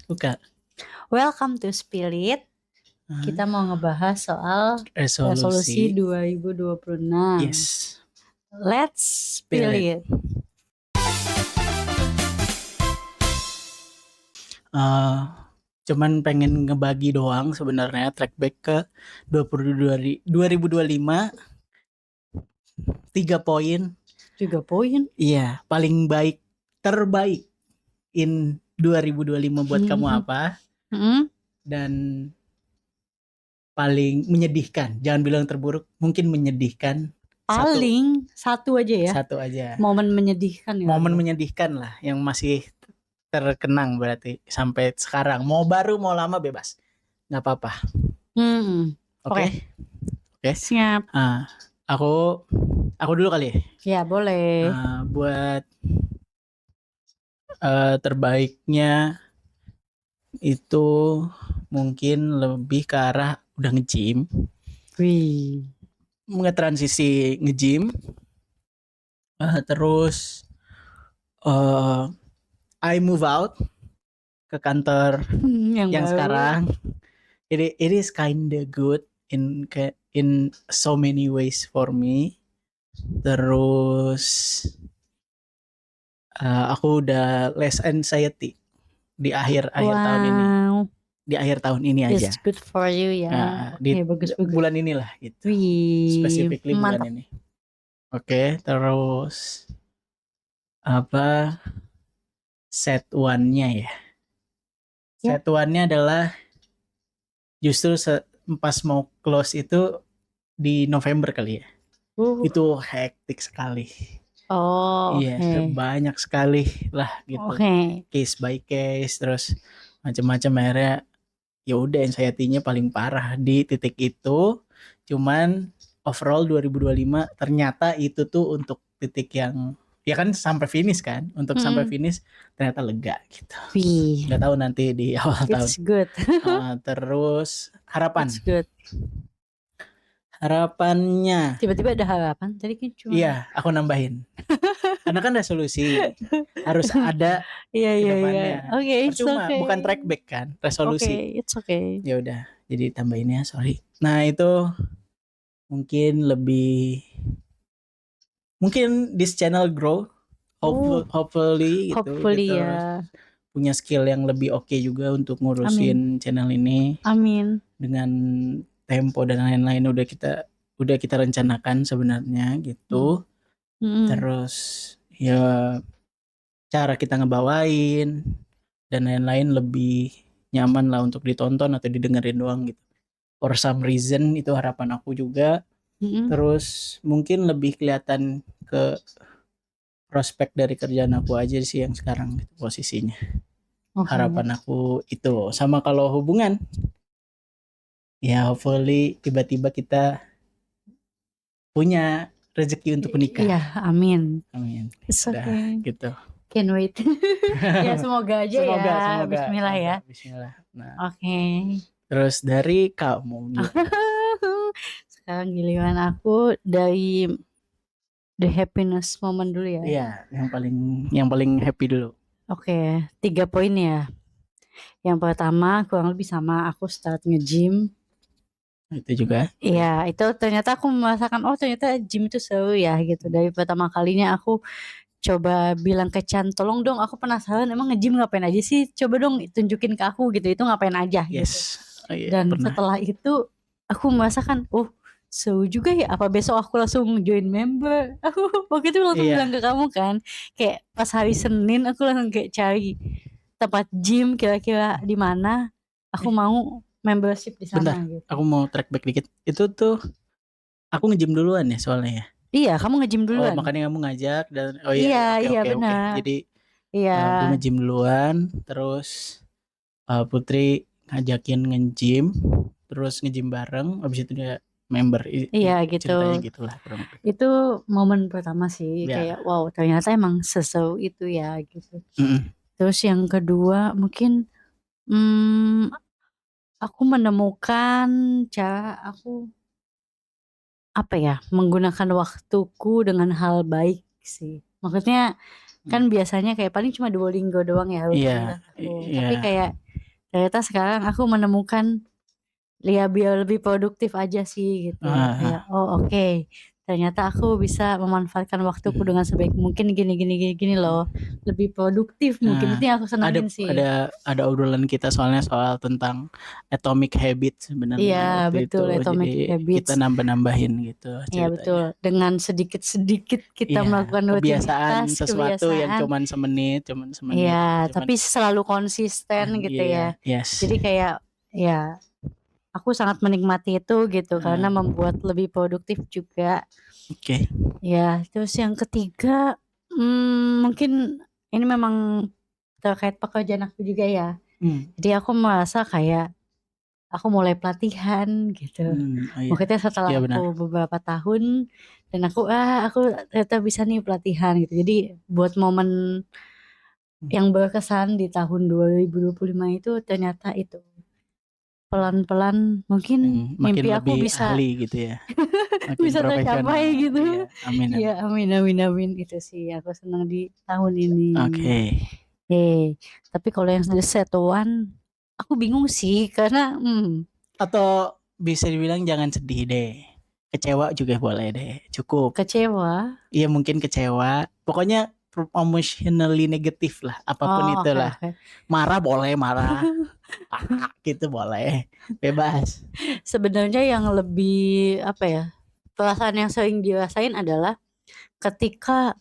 Buka. Welcome to Spirit. Kita mau ngebahas soal resolusi Resolusi. 2026. Yes. Let's Spirit. Cuman pengen ngebagi doang sebenarnya track back ke 2025 3 poin. 3 poin. Iya, paling baik terbaik in 2025 buat kamu apa? Dan paling menyedihkan. Jangan bilang terburuk, mungkin menyedihkan. Paling satu aja ya. Satu aja. Momen menyedihkan ya. Momen menyedihkan lah yang masih terkenang berarti sampai sekarang. Mau baru mau lama bebas. Nggak apa-apa. Oke. Siap. Aku dulu kali ya. Ya boleh. Buat terbaiknya itu mungkin lebih ke arah udah nge-gym. Wih. Nge-transisi nge-gym. Terus I move out ke kantor yang sekarang. It is kinda good in so many ways for me. Terus aku udah less anxiety di akhir tahun ini. Di akhir tahun ini aja. It's good for you ya. Bagus. Bulan inilah gitu. Specifically bulan ini. Oke, terus apa set one-nya ya? Set one-nya adalah justru pas mau close itu di November kali ya. Itu hektik sekali. Iya, banyak sekali lah gitu. Case by case, terus macam-macam. Akhirnya ya udah anxiety-nya paling parah di titik itu. Cuman overall 2025 ternyata itu tuh untuk titik yang ya kan sampai finish kan. Untuk sampai finish ternyata lega gitu. Nggak tahu nanti di awal tahun. It's good. Terus harapan. It's good. Harapannya. Tiba-tiba ada harapan. Tadi kan cuma. Iya, aku nambahin. Karena kan resolusi harus ada kedepannya. Oke, percuma, bukan track back kan, resolusi. It's okay. Ya udah, jadi tambahinnya sorry. Nah itu mungkin this channel grow, hopefully gitu. Ya. Punya skill yang lebih oke juga untuk ngurusin channel ini. Amin. Dengan tempo dan lain-lain udah kita rencanakan sebenarnya gitu. Terus ya cara kita ngebawain dan lain-lain lebih nyaman lah untuk ditonton atau didengerin doang gitu. For some reason itu harapan aku juga. Terus mungkin lebih kelihatan ke prospek dari kerjaan aku aja sih yang sekarang gitu, posisinya. Harapan aku itu. Sama kalau hubungan ya hopefully tiba-tiba kita punya rezeki untuk menikah. Iya, amin. It's okay. Gitu. Can't wait. Ya semoga aja semoga. Bismillah ya. Bismillah. Nah. Terus dari kamu. Sekarang giliran aku dari the happiness moment dulu ya. Iya, yang paling happy dulu. Oke, 3 poin ya. Yang pertama kurang lebih sama aku start nge-gym. Itu juga. Iya, itu ternyata aku merasakan ternyata gym itu seru ya gitu. Dari pertama kalinya aku coba bilang ke Chan, tolong dong aku penasaran emang nge-gym ngapain aja sih, coba dong tunjukin ke aku gitu, itu ngapain aja gitu. Dan setelah itu aku merasakan seru juga ya, apa besok aku langsung join member. Aku waktu itu langsung bilang ke kamu kan, kayak pas hari Senin aku langsung kayak cari tempat gym kira-kira di mana aku mau membership di sana. Bentar, gitu. Aku mau track back dikit. Itu tuh aku nge-gym duluan ya soalnya ya. Iya, kamu nge-gym duluan. Makanya kamu ngajak dan iya benar. Jadi aku nge-gym duluan, terus Putri ngajakin nge-gym, terus nge-gym bareng, abis itu dia member. Iya gitu. Ceritanya gitulah. Itu momen pertama sih, kayak wow ternyata emang seseru itu ya gitu. Terus yang kedua mungkin aku menemukan cara aku menggunakan waktuku dengan hal baik sih. Maksudnya Kan biasanya kayak paling cuma Duolingo doang ya rutinitas aku. Tapi kayak ternyata sekarang aku menemukan ya biar lebih produktif aja sih gitu. Kayak oke. Ternyata aku bisa memanfaatkan waktuku dengan sebaik mungkin gini loh. Lebih produktif mungkin itu yang aku senangin sih. Ada obrolan kita soalnya soal tentang atomic habits sebenarnya Iya waktu betul, itu. atomic Jadi habits. kita nambah-nambahin gitu Iya ceritanya. betul. Dengan sedikit-sedikit kita melakukan kebiasaan rutinitas, sesuatu yang cuman semenit. Iya, tapi selalu konsisten gitu ya. Yes. Jadi kayak ya aku sangat menikmati itu gitu karena membuat lebih produktif juga. Oke. Ya, terus yang ketiga mungkin ini memang terkait pekerjaan aku juga ya. Jadi aku merasa kayak aku mulai pelatihan gitu. Maksudnya setelah aku beberapa tahun dan aku ternyata bisa nih pelatihan gitu. Jadi buat momen yang berkesan di tahun 2025 itu ternyata itu pelan-pelan mungkin makin mimpi aku lebih bisa ahli gitu ya. Makin bisa profesional. tercapai gitu. Iya, amin. Ya amin itu sih aku senang di tahun ini. Oke. Tapi kalau yang the set one aku bingung sih karena atau bisa dibilang jangan sedih deh. Kecewa juga boleh deh. Cukup. Kecewa? Iya mungkin kecewa. Pokoknya emotionally negatif lah. Apapun itulah. Okay. Marah boleh marah. Gitu boleh. Bebas. Sebenarnya yang lebih apa ya? Perasaan yang sering dirasain adalah ketika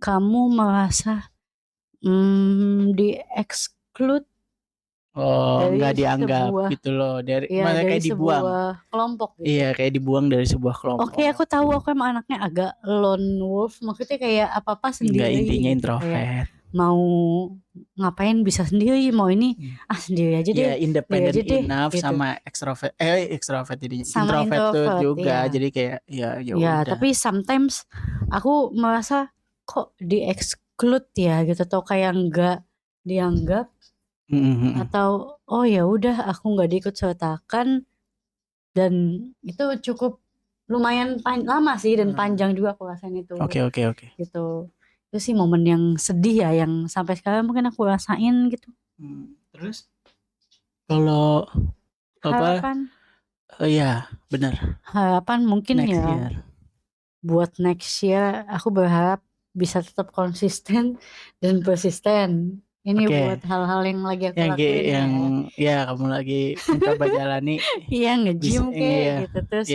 kamu merasa di-exclude nggak dianggap gitu loh dari dari kayak dibuang sebuah kelompok gitu. Iya kayak dibuang dari sebuah kelompok. Oke, aku tahu aku emang anaknya agak lone wolf, maksudnya kayak apa-apa sendiri. Enggak, intinya gitu. introvert. Kayak mau ngapain bisa sendiri, mau ini sendiri aja deh. Ya independent enough gitu. Sama extrovert jadi sama introvert tuh juga. Jadi kayak ya udah. Tapi sometimes aku merasa kok di-exclude ya gitu, atau kayak enggak dianggap. Atau oh ya udah aku nggak diikut sertakan, dan itu cukup lumayan lama sih dan panjang juga aku rasain itu. Oke. Gitu. Itu sih momen yang sedih ya yang sampai sekarang mungkin aku rasain gitu. Terus kalau harapan? Iya benar. Harapan mungkin next ya year. Buat next year aku berharap bisa tetap konsisten dan persisten. Ini buat hal-hal yang lagi aku lakuin kamu lagi mencoba jalani. Iya, nge-gym kayak gitu. Terus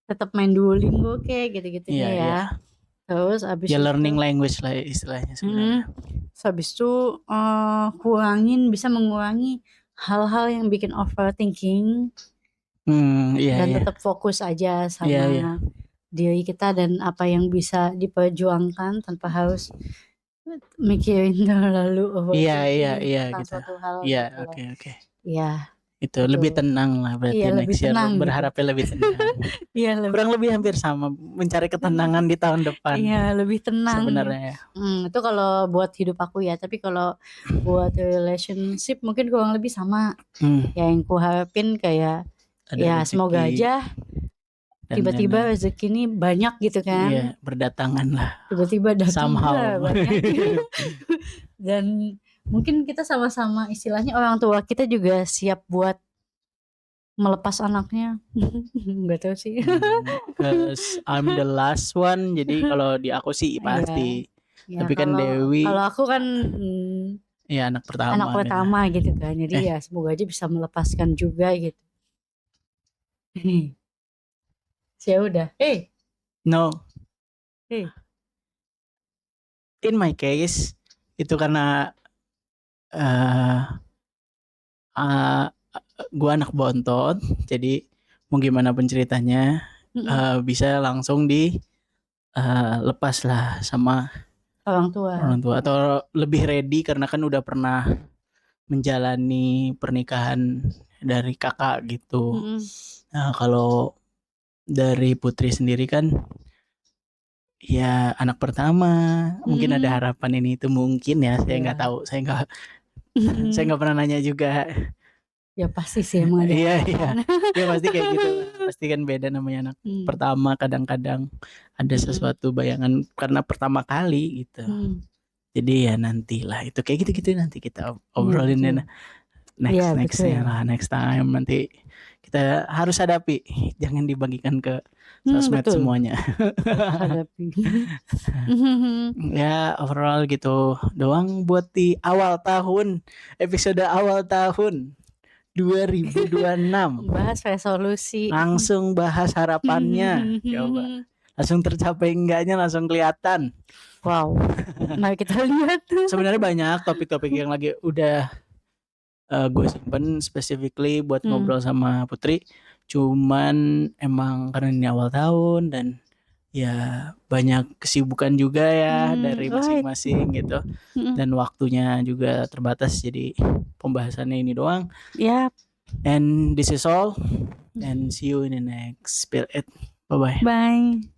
tetap main Duolingo kayak gitu-gitunya ya. Terus abis itu learning language lah istilahnya sebenarnya. Habis itu bisa mengurangi hal-hal yang bikin overthinking. Dan tetap fokus aja sama diri kita dan apa yang bisa diperjuangkan tanpa harus mikirin terlalu tentang gitu. Suatu hal Oke. Iya. Itu lebih tenang lah berarti next year berharapnya lebih tenang. Kurang lebih hampir sama, mencari ketenangan di tahun depan. Iya, lebih tenang sebenarnya. Itu kalau buat hidup aku ya, tapi kalau buat relationship mungkin kurang lebih sama. Yang ku harapin kayak ada semoga aja tiba-tiba rezeki ini banyak gitu kan. Iya, berdatangan lah. Tiba-tiba datang somehow banyak. Dan mungkin kita sama-sama istilahnya orang tua kita juga siap buat melepas anaknya. Nggak tahu sih. Cause I'm the last one, jadi kalau di aku sih pasti. Tapi kan Dewi. Kalau aku kan anak pertama gitu kan. Jadi ya semoga aja bisa melepaskan juga gitu. Ya udah. No. In my case itu karena gue anak bontot, jadi mau gimana pun ceritanya bisa langsung lepas lah sama orang tua atau lebih ready karena kan udah pernah menjalani pernikahan dari kakak gitu. Nah kalau dari Putri sendiri kan ya anak pertama, mungkin ada harapan ini itu mungkin ya, saya nggak tahu, saya nggak pernah nanya juga. Ya pasti sih emang ada. Iya ya pasti kayak gitu, pasti kan beda namanya anak pertama, kadang-kadang ada sesuatu bayangan karena pertama kali gitu. Jadi ya nantilah itu kayak gitu-gitu nanti kita Iya obrolin betul. deh Iya nextnya betul. lah, next time nanti kita harus hadapi, jangan dibagikan ke sosmed Betul. semuanya. Hadapi. Ya overall gitu doang buat di awal tahun, episode awal tahun 2026. Bahas resolusi. Langsung bahas harapannya, coba langsung tercapai enggaknya langsung kelihatan. Wow, mari kita lihat. Sebenarnya banyak topik-topik yang lagi udah gue simpen specifically buat ngobrol sama Putri. Cuman emang karena ini awal tahun dan ya banyak kesibukan juga ya dari Right. masing-masing gitu. Dan waktunya juga terbatas jadi pembahasannya ini doang. Yap. And this is all. And see you in the next spill it. Bye-bye. Bye.